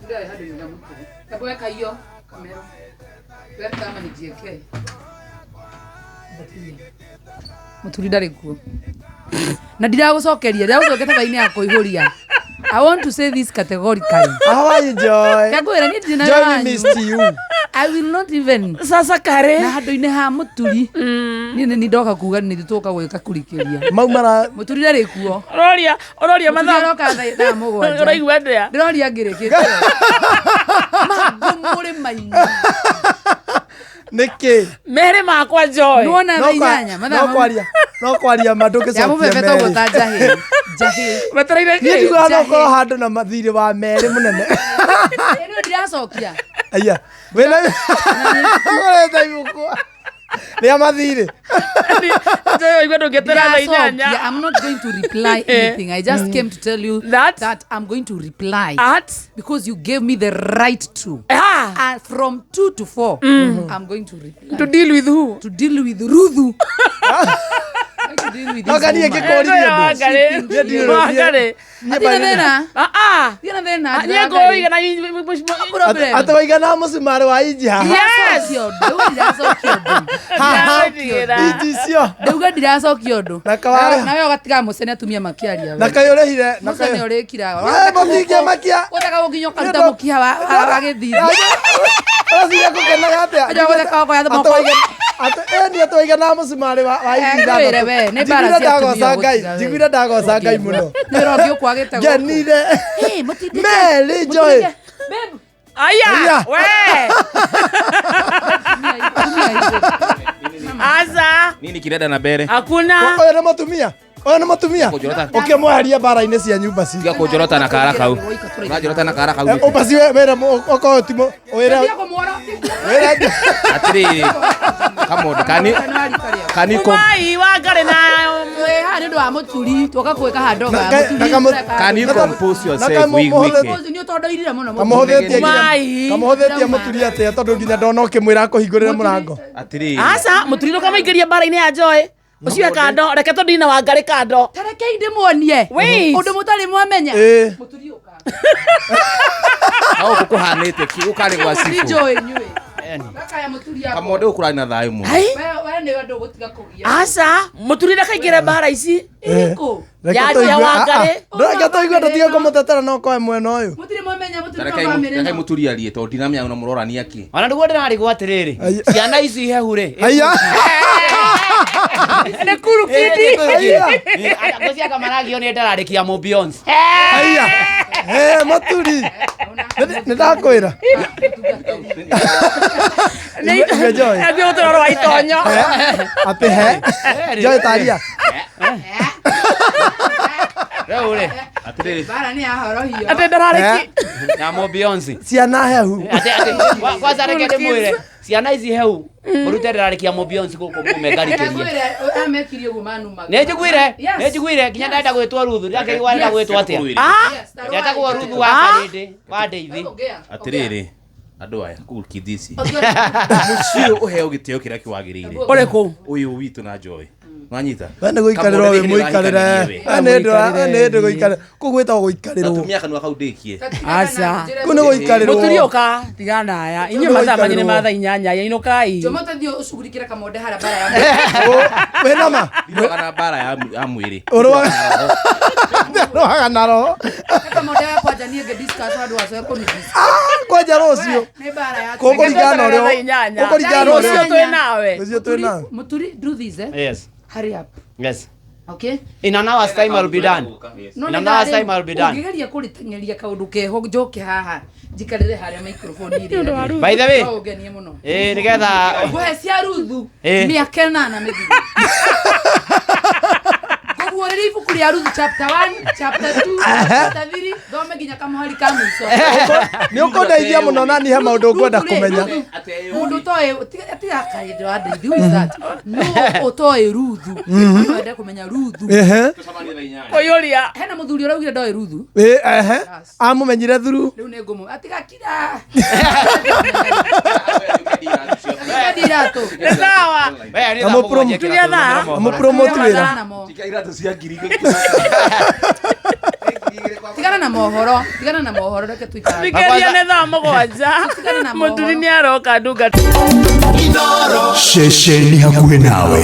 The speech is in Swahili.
Ndio hadi ngamko. Tabweka hiyo kamera. Wewe kama ni JK. Muturi ndari kuo. Na ndiragucokeria, ndiragucoketa baini yako ihuria. I want to say this categorically. How are you, Joy? Kagwira ni ndina. Joy, we missed you. I will not even. Sasa kare. Na handu-ini ha muturi. Ni ndoka kuga ni tutoka gwika kurikiria. Maumara Muturi ndari kuo. Ororia mathaa. Ndoka thaa mugwanja. Uraigua ndia. Ndiroria ngirikite. Magumuri maini. Niki. Mere makwa Joy. Nuona thaa inyanya. No kwaria manduke ya mubebeta gota jahi. Mataraire ni ndigo no handu na mathiri wa mere munene. Eno ndiracokia. Aya. Wena. Ore taimuko. Ria mathiri. Joy igwe ndungetera thaa inyanya. I'm not going to reply anything. I just came to tell you that I'm going to reply because you gave me the right to. From 2 to 4, I'm going to reply. To deal with who? To deal with Ruthu. To deal with this woman. Atawaigana musimari wa ija. Yes. Ijicio. Ndauga ndiracokio ndu. Nawe ugatiga mucene atumia makiaria. Nakayorehire. Mucene urikiraga. Muthige makia. Utaka gukinyoka ruta mukia wa githiri. Asiya kukenaga atia. Aja gutaka kwa ya moko. Eni atawaigana musimari wa ija. We ne bara cia atumia. Jigwira ndagoca Ngai muno. Nirogi ukwagite guku. Genire. Hey, mutinde. Mary Joy. Babe. Aya, we. Asa. Nini kireda na bere? Hakuna. Oya na matumia. Ukimwaharia bara-ini cia nyumba ci. Tiga kujorota na kara kau. Unajorota na kara kau. Ubasi wera oko timo. Wera. Atiri. Kamodo kani kom. Wai wagare na we ha ndu wa muturi toka kweka handoga Can you compose yourself wiki? Ni utondo irire muno. Kamuhothetie muturi atia tondu nginya ndona ukimwira akuhingurira murango. Atiri. Asa muturi kama ingiria bara-ini ya Joy. Uciwe kando reke to ndina wa ngari kando. Tareke ndimuonie. Undu mutari mwamenya. Muturi uka. Au kukuhanite ki ukari gwa sifu. Joy nywe. Kaka ya muturi yako. Kamodo ukura na thayu mu. Wewe ni wendo gutiga kugia. Asa muturi ndakaingire bara ici. Iko. Ya wangari. Ndaka toigwa ndatiga kumutetera no kwa mwena uyu. Muturi mwamenya muturi kwa mwamenya. Ndaka muturi arie to ndinamya una murorania ki. Ona ndugo ndirari gwatiriri. Ciana ici hehure. Aya. Ne kuru kidi. Ngocia kamaragio ni ndararikia mu Beyonce. Aya. Muturi. Ndakwira. Ni Joy. Abi utoro wa itonyo. Ate he. Joy taria. Reure. Atiri. Bara ni ahoro hiyo. Ate ndarariki. Ya mu Beyonce. Ciana hehu. Ate kwanza reke ndimwire. Ciana ici hehu. Murute ndararikia mu Beyonce guku mumengarikirie. Amekirie gumanu maga. Nejiguire kinya ndenda gwitwo Ruthu ndakigwa ndenda gwitwo atia. Ndenda gwo Ruthu wa karindi wa Ndeithi. Atiriri. Andu aya cool kidisi. Mucio uheo giteo kiria kiwagirire. Oreku. Uyu witu na Joy. Mwanyita. Wende guikarira we muikarire. Ane guikarira. Kugwita guikarira. Atumia kanu akaudikie. Asa. Kuno guikarira. Muturioka tigana aya. Inyo matha manyine matha inyanya ya inokai. Jomota dio ushughulikira kamode hara bara ya. We nama. Ndio kana bara ya mwiri. Orowa. Roha naro. Kamode ya kwa janie ge discuss wadu waso ko ni. Kwa jaro cio. Ne bara ya. Koko ligano leo. Koko ligano leo. Ucio nawe. Ucio tu nawe. Muturi do this Yes. Hurry up. Yes. Okay? In an hour's time I'll be done. In an hour's time I'll be done. Ngigeria kuritengeria kaundu keho njoke haha jikarire haria microphone iri. By the way. Ugenie muno. Nigetha. Gwe cia Ruthu. Miaka 8 mithiri. Kuguorera ibuku ria Ruthu chapter 1, chapter 2, chapter 3, thome nginya kamuhari ka mwico. Ni ukundeithia muno na ni he maundu ngwenda kumenya. Mundu toy atiga kaide wa Ndeithi is that. No utoy Ruthu. Wende kumenya Ruthu. Koyoria. Hena muthuri uraugire ndoy Ruthu. Amumenyire thuru. Riu ni ngumu atiga kira. Sawa. Amupromote wira. Irato cia ngiri. tigana na mohoro reke tuikara Thikeria nĩ thaa mũgwanja mũturi nĩ aroka ndungata Ceceni hakuhĩ nawe.